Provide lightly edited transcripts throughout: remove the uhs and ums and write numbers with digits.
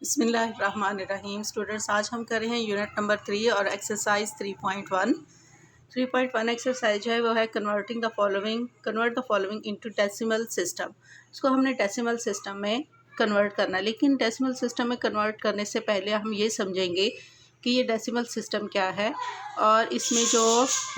बिस्मिल्लाहिर्रहमानिर्रहीम। स्टूडेंट्स, आज हम कर रहे हैं यूनिट नंबर 3 और एक्सरसाइज 3.1। 3.1 एक्सरसाइज जो है वो है convert the following into decimal system. इसको हमने डेसिमल सिस्टम में कन्वर्ट करना है, लेकिन डेसिमल सिस्टम में कन्वर्ट करने से पहले हम ये समझेंगे कि ये डेसिमल सिस्टम क्या है और इसमें जो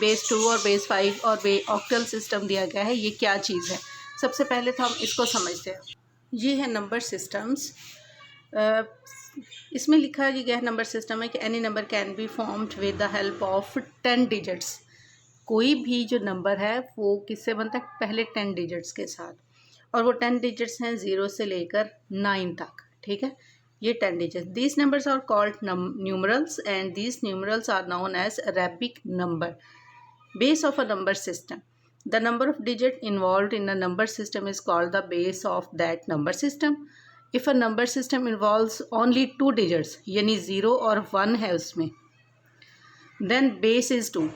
बेस 2 और बेस 5 और ऑक्टल सिस्टम दिया गया है ये क्या चीज़ है। सबसे पहले तो हम इसको समझते हैं। ये है नंबर सिस्टम्स। इसमें लिखा गया है नंबर सिस्टम है कि any number can be formed with the help of 10 digits. कोई भी जो नंबर है वो किससे बनता है? पहले 10 डिजिट्स के साथ, और वो 10 डिजिट्स हैं 0 से लेकर 9 तक। ठीक है, ये 10 digits. These numbers are called numerals and these numerals are known as Arabic number base of a number system. The number of digits involved in a number system is called the base of that number system. If a number system involves only 2 digits, यानी 0 और 1 है उसमें, then base is 2.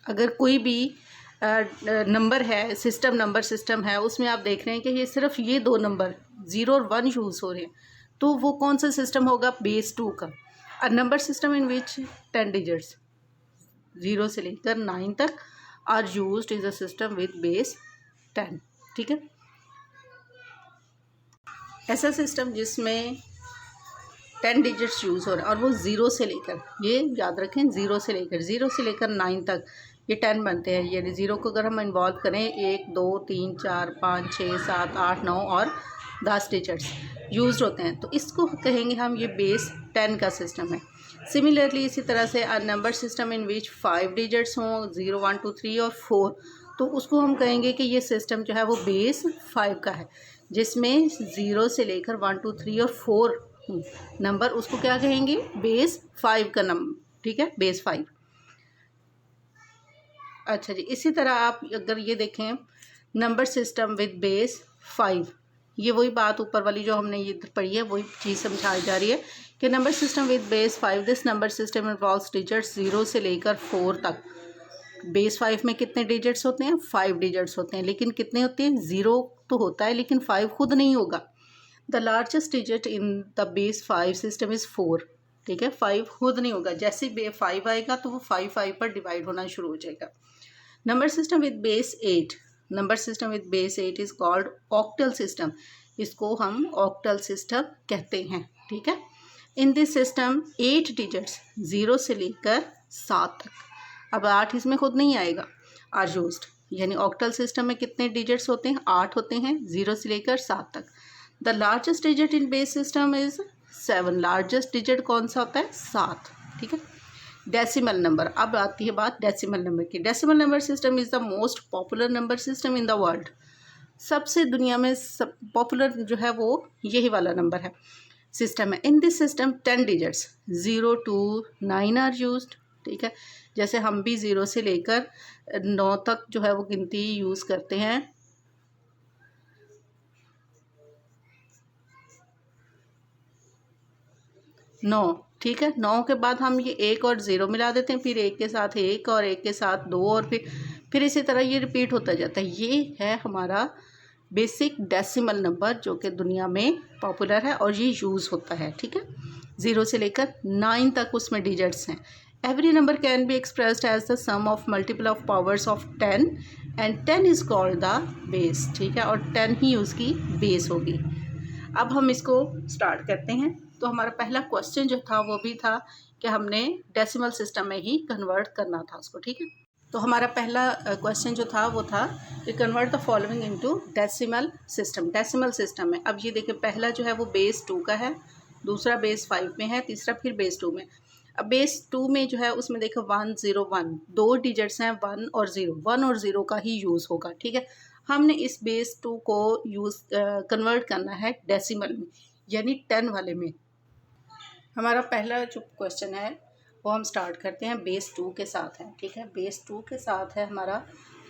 अगर कोई भी number है, number system है, उसमें आप देख रहे हैं कि ये सिर्फ ये 2 नंबर 0 और 1 यूज़ हो रहे हैं, तो वो कौन सा सिस्टम होगा? बेस 2 का। A number system in which 10 digits 0 से लेकर 9 तक are used is a system with base 10। ठीक है, ऐसा सिस्टम जिसमें 10 डिजिट्स यूज़ हो रहा है और वो 0 से लेकर, ये याद रखें, 0 से लेकर 9 तक ये 10 बनते हैं। यानी 0 को अगर हम इन्वॉल्व करें 1 2 3 4 5 6 7 8 9 और 10 डिजिट्स यूज होते हैं, तो इसको कहेंगे हम ये बेस 10 का सिस्टम है। सिमिलरली इसी तरह से number system in which 5 digits हों 0 1 2 3 और 4, तो उसको हम कहेंगे कि ये सिस्टम जो है वो बेस 5 का है, जिसमें 0 से लेकर 1 2 3 और 4 नंबर, उसको क्या कहेंगे? बेस 5 का नंबर। ठीक है, बेस 5। अच्छा जी, इसी तरह आप अगर ये देखें नंबर सिस्टम विद बेस 5, ये वही बात ऊपर वाली जो हमने ये पढ़ी है वही चीज़ समझाई जा रही है कि number system with base 5, this number system involves digits 0 से लेकर 4 तक। बेस 5 में कितने डिजिट्स होते हैं? 5 डिजिट्स होते हैं, लेकिन कितने होते हैं? 0 तो होता है लेकिन 5 खुद नहीं होगा। The largest digit in the base 5 system is 4। ठीक है, 5 खुद नहीं होगा। जैसे 5 आएगा तो वो 5 पर डिवाइड होना शुरू हो जाएगा। Number system with base 8, number system with base 8 is called octal system. इसको हम ऑक्टल सिस्टम कहते हैं। ठीक है, इन दिस सिस्टम 8 डिजिट्स 0 से लेकर 7 तक, अब 8 इसमें खुद नहीं आएगा, आर यूज्ड। यानी ऑक्टल सिस्टम में कितने डिजिट्स होते हैं? 8 होते हैं 0 से लेकर 7 तक। The largest digit in base system is 7। Largest digit कौन सा होता है? 7। ठीक है, डेसिमल नंबर। अब आती है बात डेसिमल नंबर की। Decimal number system is the most popular number system in the world. सबसे दुनिया में सब पॉपुलर जो है वो यही वाला नंबर है, सिस्टम है। In this system 10 digits 0 to 9 are used. ठीक है, जैसे हम भी 0 से लेकर 9 तक जो है वो गिनती यूज़ करते हैं। नौ, ठीक है, 9 के बाद हम ये 1 और 0 मिला देते हैं, फिर 1 के साथ 1 और 1 के साथ 2 और फिर इसी तरह ये रिपीट होता जाता है। ये है हमारा बेसिक डेसिमल नंबर जो कि दुनिया में पॉपुलर है और ये यूज़ होता है। ठीक है, 0 से लेकर 9 तक उसमें डिजिट्स हैं। Every number can be expressed as the sum of multiple of powers of 10 and 10 is called the base. ठीक है, और 10 ही उसकी बेस होगी। अब हम इसको स्टार्ट करते हैं। तो हमारा पहला क्वेश्चन जो था वो भी था कि हमने डेसिमल सिस्टम में ही कन्वर्ट करना था उसको। ठीक है, तो हमारा पहला क्वेश्चन जो था वो था कि convert the following into decimal system. Decimal system में अब ये देखिए, पहला जो है वो बेस 2 का है, दूसरा बेस 5 में है, तीसरा फिर बेस 2 में। अब बेस 2 में जो है उसमें देखो 1 0 1 2 डिजिट्स हैं, 1 और 0, 1 और 0 का ही यूज़ होगा। ठीक है, हमने इस बेस 2 को कन्वर्ट करना है डेसिमल में, यानी 10 वाले में। हमारा पहला जो क्वेश्चन है वो हम स्टार्ट करते हैं बेस 2 के साथ है। ठीक है, बेस 2 के साथ है हमारा,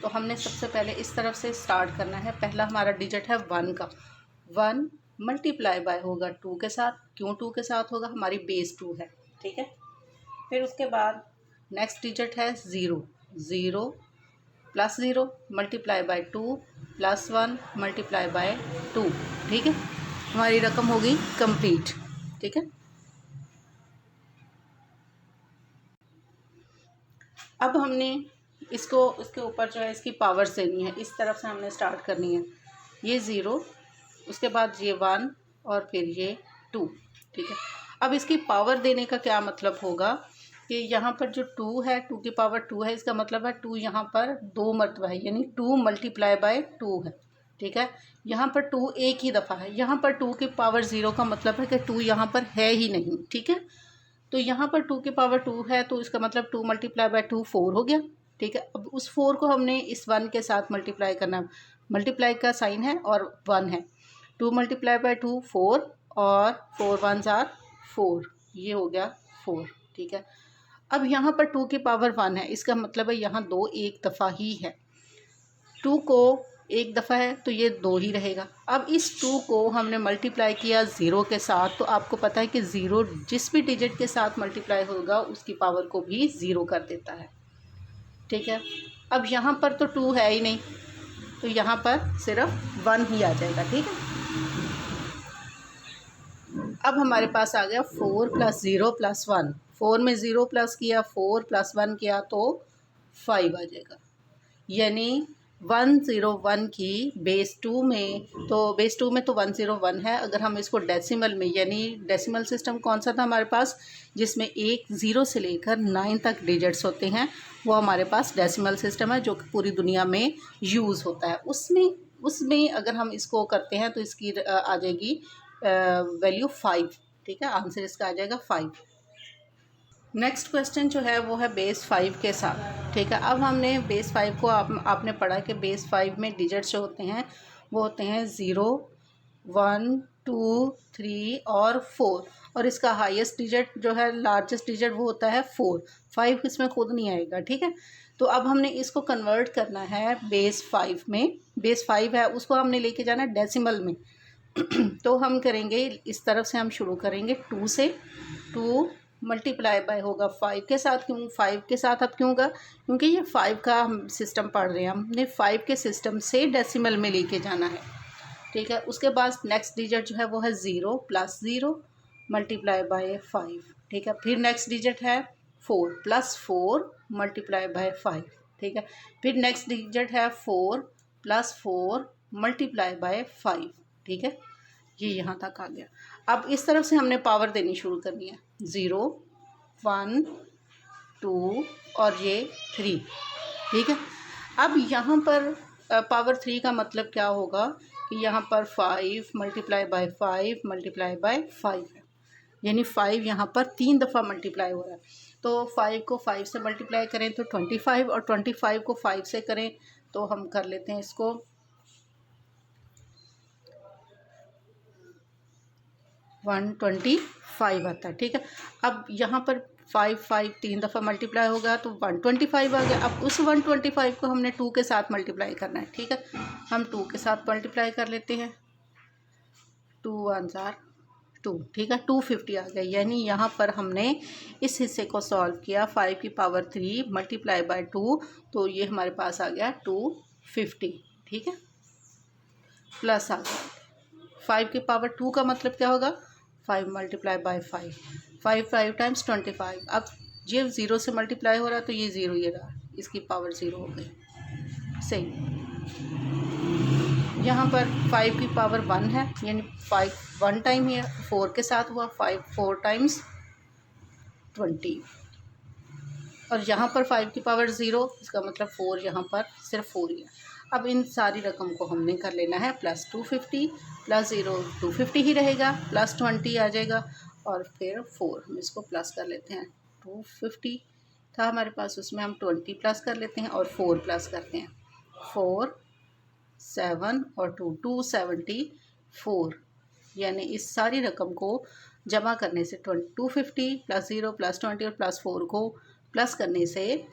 तो हमने सबसे पहले इस तरफ से स्टार्ट करना है। पहला हमारा डिजिट है 1 का, 1 मल्टीप्लाई बाय होगा 2 के साथ। क्यों 2 के साथ होगा? हमारी बेस 2 है। ठीक है, फिर उसके बाद नेक्स्ट डिजिट है 0, 0 plus 0 multiply by 2 plus 1 multiply by 2। ठीक है, हमारी रकम होगी कंप्लीट। ठीक है। अब हमने इसको इसके ऊपर जो है इसकी पावर्स देनी है, इस तरफ से हमने स्टार्ट करनी है। ये 0, उसके बाद ये 1 और फिर ये 2, ठीक है। अब इसकी पावर देने का क्या मतलब होगा कि यहाँ पर जो 2 है, 2 की पावर 2 है, इसका मतलब है 2 यहाँ पर 2 मरतबा है, यानी 2 मल्टीप्लाई बाय 2 है, ठीक है। यहाँ पर 2 एक ही दफ़ा है, यहाँ पर 2 की पावर 0 का मतलब है कि 2 यहाँ पर है ही नहीं, ठीक है। तो यहाँ पर 2 की पावर 2 है, तो इसका मतलब 2 मल्टीप्लाई बाय 2 4 हो गया, ठीक है। अब उस 4 को हमने इस 1 के साथ मल्टीप्लाई करना, मल्टीप्लाई का साइन है और 1 है। 2 मल्टीप्लाई बाय 2 4 और 4 1 जार 4, ये हो गया 4, ठीक है। अब यहाँ पर 2 की पावर 1 है, इसका मतलब है यहाँ 2 एक दफ़ा ही है, 2 को एक दफ़ा है तो ये 2 ही रहेगा। अब इस 2 को हमने मल्टीप्लाई किया 0 के साथ, तो आपको पता है कि 0 जिस भी डिजिट के साथ मल्टीप्लाई होगा उसकी पावर को भी 0 कर देता है, ठीक है। अब यहाँ पर तो 2 है ही नहीं, तो यहाँ पर सिर्फ 1 ही आ जाएगा, ठीक है। अब हमारे पास आ गया 4 + 0 + 1, 4 में 0 प्लस किया, 4 + 1 किया तो 5 आ जाएगा, यानी 101 की बेस 2 में, तो बेस 2 में तो 101 है। अगर हम इसको डेसिमल में, यानी डेसिमल सिस्टम कौन सा था हमारे पास, जिसमें 1 0 से लेकर 9 तक डिजिट्स होते हैं, वो हमारे पास डेसिमल सिस्टम है जो कि पूरी दुनिया में यूज़ होता है। उसमें अगर हम इसको करते हैं तो इसकी आ जाएगी वैल्यू 5, ठीक है। आंसर इसका आ जाएगा 5। नेक्स्ट क्वेश्चन जो है वो है बेस 5 के साथ, ठीक है। अब हमने बेस 5 को आपने पढ़ा कि बेस 5 में डिजिट्स जो होते हैं वो होते हैं 0 1 2 3 और 4, और इसका हाईएस्ट डिजिट जो है, लार्जेस्ट डिजिट, वो होता है 4, 5 इसमें खुद नहीं आएगा, ठीक है। तो अब हमने इसको कन्वर्ट करना है बेस 5 में, बेस 5 है उसको हमने लेके जाना है डेसिमल में। तो हम करेंगे इस तरफ से, हम शुरू करेंगे 2 से, 2 मल्टीप्लाई बाय होगा 5 के साथ। क्यों 5 के साथ, अब क्यों होगा, क्योंकि ये 5 का हम सिस्टम पढ़ रहे हैं, हमने 5 के सिस्टम से डेसिमल में लेके जाना है, ठीक है। उसके बाद नेक्स्ट डिजिट जो है वो है 0 + 0 मल्टीप्लाई बाय 5, ठीक है। फिर नेक्स्ट डिजिट है 4 + 4 मल्टीप्लाई बाय 5, ठीक है। फिर नेक्स्ट डिजिट है 4 + 4 मल्टीप्लाई बाय 5, ठीक है। ये यहाँ तक आ गया। अब इस तरफ से हमने पावर देनी शुरू करनी है, 0 1 2 और ये 3, ठीक है। अब यहाँ पर पावर 3 का मतलब क्या होगा कि यहाँ पर 5 मल्टीप्लाई बाय 5 मल्टीप्लाई बाय 5 है, यानी 5 यहाँ पर 3 दफ़ा मल्टीप्लाई हो रहा है। तो 5 को 5 से मल्टीप्लाई करें तो 25, और 25 को 5 से करें तो हम कर लेते हैं इसको 125 आता है, ठीक है। अब यहाँ पर 5 3 दफ़ा मल्टीप्लाई होगा तो 125 आ गया। अब उस 125 को हमने 2 के साथ मल्टीप्लाई करना है, ठीक है। हम 2 के साथ मल्टीप्लाई कर लेते हैं, 2 1 जार 2, ठीक है। 250 आ गया, यानी यहाँ पर हमने इस हिस्से को सॉल्व किया, 5 की पावर 3 मल्टीप्लाई बाय 2, तो ये हमारे पास आ गया 250, ठीक है। प्लस आ गया 5 की पावर 2 का मतलब क्या होगा, 5 मल्टीप्लाई बाय 5, 5 टाइम्स 25। अब ये 0 से मल्टीप्लाई हो रहा है तो ये 0 ये रहा, इसकी पावर 0 हो गई, सही। यहाँ पर 5 की पावर 1 है, यानी 5 1 टाइम ही है, 4 के साथ हुआ 5 4 टाइम्स 20, और यहाँ पर 5 की पावर 0, इसका मतलब 4 यहाँ पर सिर्फ 4 ही है। अब इन सारी रकम को हमने कर लेना है प्लस 250 + 0 250 ही रहेगा, प्लस 20 आ जाएगा, और फिर 4 हम इसको प्लस कर लेते हैं, 250 था हमारे पास, उसमें हम 20 प्लस कर लेते हैं और 4 प्लस करते हैं, 4 7 और 2 274, यानी इस सारी रकम को जमा करने से 250 + 0 + 20 और +4 को प्लस करने से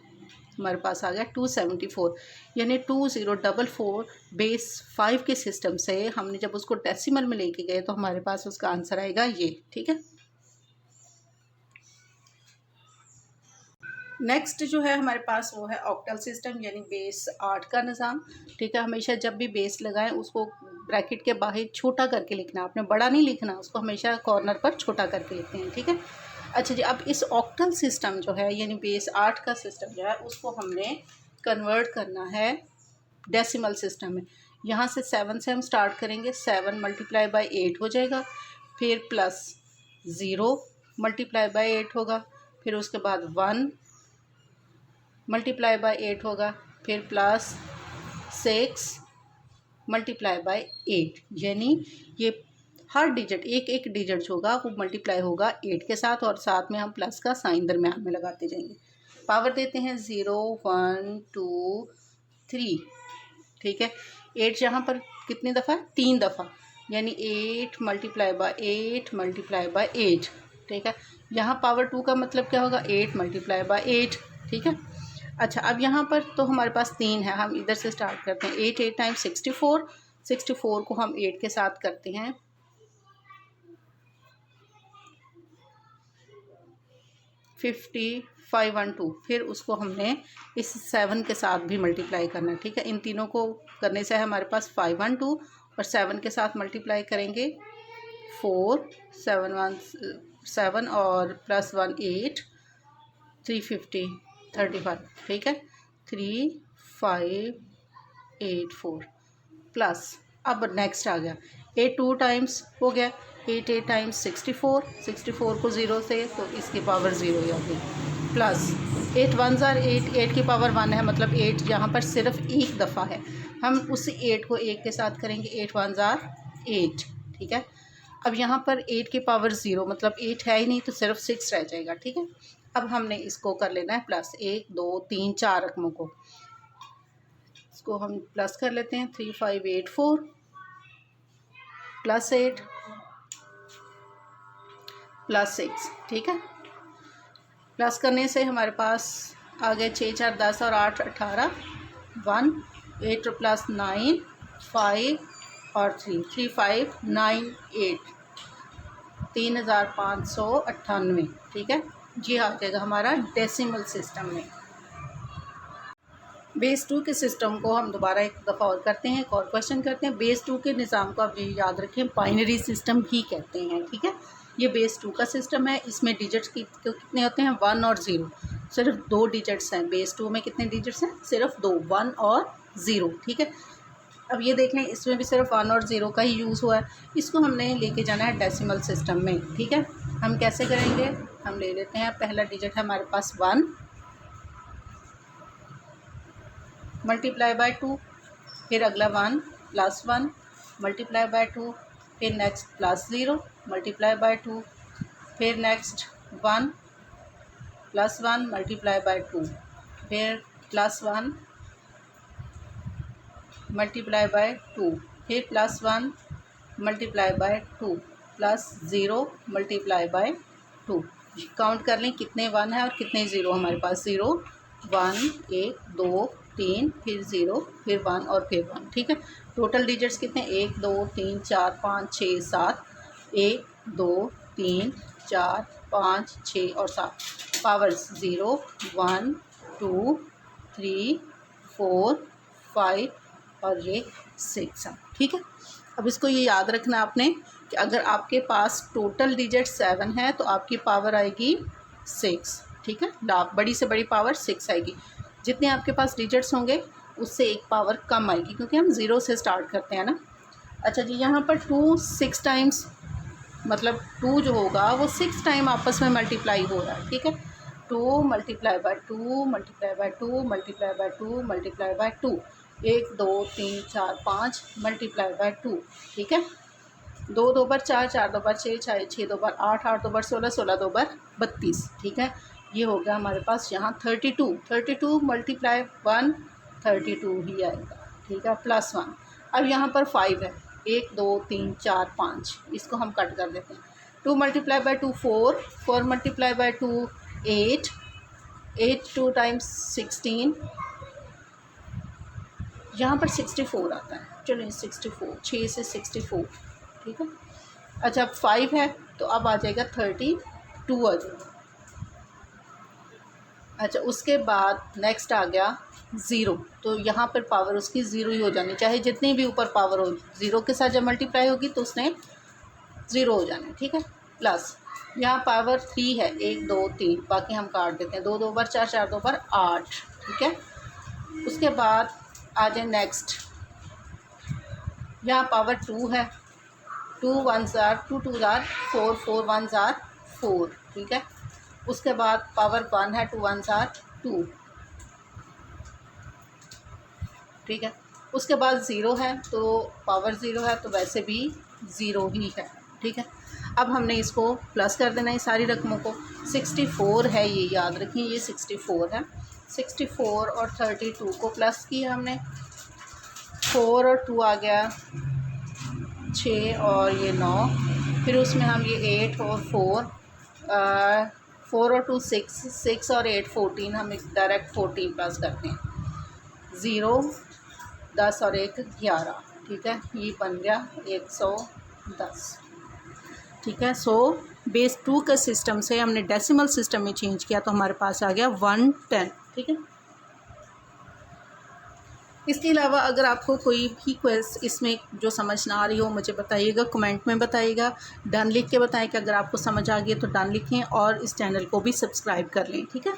हमारे पास आ गया 274, यानी 2044 बेस 5 के सिस्टम से हमने जब उसको डेसिमल में लेके गए तो हमारे पास उसका आंसर आएगा ये, ठीक है। नेक्स्ट जो है हमारे पास वो है ऑक्टल सिस्टम, यानी बेस 8 का निज़ाम, ठीक है। हमेशा जब भी बेस लगाएं उसको ब्रैकेट के बाहर छोटा करके लिखना, आपने बड़ा नहीं लिखना, उसको हमेशा कॉर्नर पर छोटा करके लिखते हैं, ठीक है। अच्छा जी, अब इस ऑक्टल सिस्टम जो है यानी बेस 8 का सिस्टम जो है उसको हमने कन्वर्ट करना है डेसिमल सिस्टम में। यहाँ से 7 से हम स्टार्ट करेंगे, 7 मल्टीप्लाई बाई 8 हो जाएगा, फिर प्लस 0 मल्टीप्लाई बाई 8 होगा, फिर उसके बाद 1 मल्टीप्लाई बाई 8 होगा, फिर प्लस 6 मल्टीप्लाई बाई 8, यानी ये हर डिजिट एक एक डिजिट जो होगा वो मल्टीप्लाई होगा 8 के साथ, और साथ में हम प्लस का साइन दरम्यान में लगाते जाएंगे। पावर देते हैं 0 1 2 3, ठीक है। 8 यहाँ पर कितनी दफ़ा, 3 दफ़ा, यानी 8 मल्टीप्लाई बाई 8 मल्टीप्लाई बाई 8, ठीक है। यहाँ पावर 2 का मतलब क्या होगा, 8 मल्टीप्लाई बाई 8, ठीक है। अच्छा, अब यहाँ पर तो हमारे पास 3 है, हम इधर से स्टार्ट करते हैं। 8 8 टाइम्स 64, 64 को हम 8 के साथ करते हैं 50 512, फिर उसको हमने इस 7 के साथ भी मल्टीप्लाई करना है, ठीक है। इन तीनों को करने से हमारे पास 512 और 7 के साथ मल्टीप्लाई करेंगे 4 7 1 7 और प्लस 1 8 350 35, ठीक है। 3 5 8 4 प्लस, अब नेक्स्ट आ गया 8 2 टाइम्स हो गया, 8 8 टाइम्स 64, 64 को 0 से तो इसकी पावर 0 ही आ गई, प्लस 8 1 ज़ार 8, 8 की पावर 1 है, मतलब 8 यहाँ पर सिर्फ एक दफ़ा है, हम उसी 8 को 1 के साथ करेंगे, 8 1 ज़ार 8, ठीक है। अब यहाँ पर 8 की पावर 0, मतलब 8 है ही नहीं तो सिर्फ 6 रह जाएगा, ठीक है। अब हमने इसको कर लेना है प्लस, 1 2 3 4 रकमों को इसको हम प्लस कर लेते हैं, 3 5 8 4 प्लस 8 प्लस 6, ठीक है। प्लस करने से हमारे पास आ गए 6 4 10 और 8 18, 1 8 प्लस 9 5 और 3 3 5 9 8 3598, ठीक है। जी आ जाएगा हमारा डेसिमल सिस्टम में। बेस 2 के सिस्टम को हम दोबारा एक दफ़ा और करते हैं, एक और क्वेश्चन करते हैं। बेस 2 के निज़ाम को आप ये याद रखें बाइनरी सिस्टम ही कहते हैं, ठीक है। ये बेस 2 का सिस्टम है, इसमें डिजिट्स कितने होते हैं, 1 और 0, सिर्फ 2 डिजिट्स हैं। बेस 2 में कितने डिजिट्स हैं, सिर्फ 2, 1 और 0, ठीक है। अब ये देख लें, इसमें भी सिर्फ 1 और 0 का ही यूज़ हुआ है, इसको हमने लेके जाना है डेसिमल सिस्टम में, ठीक है। हम कैसे करेंगे, हम ले लेते हैं, पहला डिजिट है हमारे पास 1 मल्टीप्लाई बाय 2, फिर अगला 1 प्लस 1 मल्टीप्लाई बाय 2, फिर नेक्स्ट प्लस 0 मल्टीप्लाई बाय 2, फिर नेक्स्ट 1 प्लस 1 मल्टीप्लाई बाय 2, फिर प्लस 1 मल्टीप्लाई बाय 2, फिर plus 1 multiply by 2, plus 0 multiply by 2। Count कर लें कितने 1 है और कितने 0 हमारे पास, 0 1 1 2 3, फिर 0, फिर 1 और फिर 1, ठीक है। टोटल डिजिट्स कितने, 1 2 3 4 5 6 7, 1 2 3 4 5 6 और 7, पावर्स 0 1 2 3 4 5 और ये 6 है, ठीक है। अब इसको ये याद रखना आपने कि अगर आपके पास टोटल डिजिट 7 है तो आपकी पावर आएगी 6, ठीक है। बड़ी से बड़ी पावर 6 आएगी, जितने आपके पास डिजिट्स होंगे उससे एक पावर कम आएगी, क्योंकि हम 0 से स्टार्ट करते हैं ना। अच्छा जी, यहाँ पर 2 6 टाइम्स, मतलब 2 जो होगा वो 6 टाइम आपस में मल्टीप्लाई हो रहा है, ठीक है। 2 multiply by 2 multiply by 2 multiply by 2 multiply by 2, 1 2 3 4 5 multiply by 2, ठीक है। 2 2 बार 4, 4 2 बार 6, 6 2 बार 8, 8 2 बार 16, 16 2 बार 32, ठीक है। ये हो गया हमारे पास यहाँ 32, 32 मल्टीप्लाई 1 32 ही आएगा, ठीक है, प्लस 1। अब यहाँ पर 5 है, 1 2 3 4 5, इसको हम कट कर देते हैं। 2 multiply by 2 4, 4 multiply by 2 8, 8 2 times 16, यहाँ पर 64 आता है, चलिए 64, 6 से 64, ठीक है। अच्छा, अब 5 है तो अब आ जाएगा 32 आ जाएगा। अच्छा, उसके बाद नेक्स्ट आ गया ज़ीरो, तो यहाँ पर पावर उसकी ज़ीरो ही हो जानी, चाहे जितनी भी ऊपर पावर हो, ज़ीरो के साथ जब मल्टीप्लाई होगी तो उसने ज़ीरो हो जाना है, ठीक है। प्लस यहाँ पावर 3 है, 1 2 3, बाकी हम काट देते हैं, 2 2 बार 4 4 2 बार 8, ठीक है। उसके बाद आ जाए नेक्स्ट, यहाँ पावर 2 है, 2 1s are 2 2s are 4 4 1s are 4, ठीक है। उसके बाद पावर 1 है, 2 1s are 2, ठीक है। उसके बाद ज़ीरो है, तो पावर ज़ीरो है तो वैसे भी ज़ीरो ही है, ठीक है। अब हमने इसको प्लस कर देना है सारी रकमों को। 64 है, ये याद रखिए, ये 64 है। 64 और 32 को प्लस किया हमने, 4 और 2 आ गया 6 और ये 9, फिर उसमें हम ये 8 और 4 और 2 6, 6 और 8 14, हम डायरेक्ट 14 प्लस करते हैं। 0 10 और 1 11, ठीक है। ये बन गया 110, ठीक है। सो बेस 2 का सिस्टम से हमने डेसिमल सिस्टम में चेंज किया तो हमारे पास आ गया 110, ठीक है। इसके अलावा अगर आपको कोई भी क्वेश्चन इसमें जो समझ ना आ रही हो मुझे बताइएगा, कमेंट में बताइएगा, डन लिख के बताएं कि अगर आपको समझ आ गई तो डन लिखें और इस चैनल को भी सब्सक्राइब कर लें, ठीक है।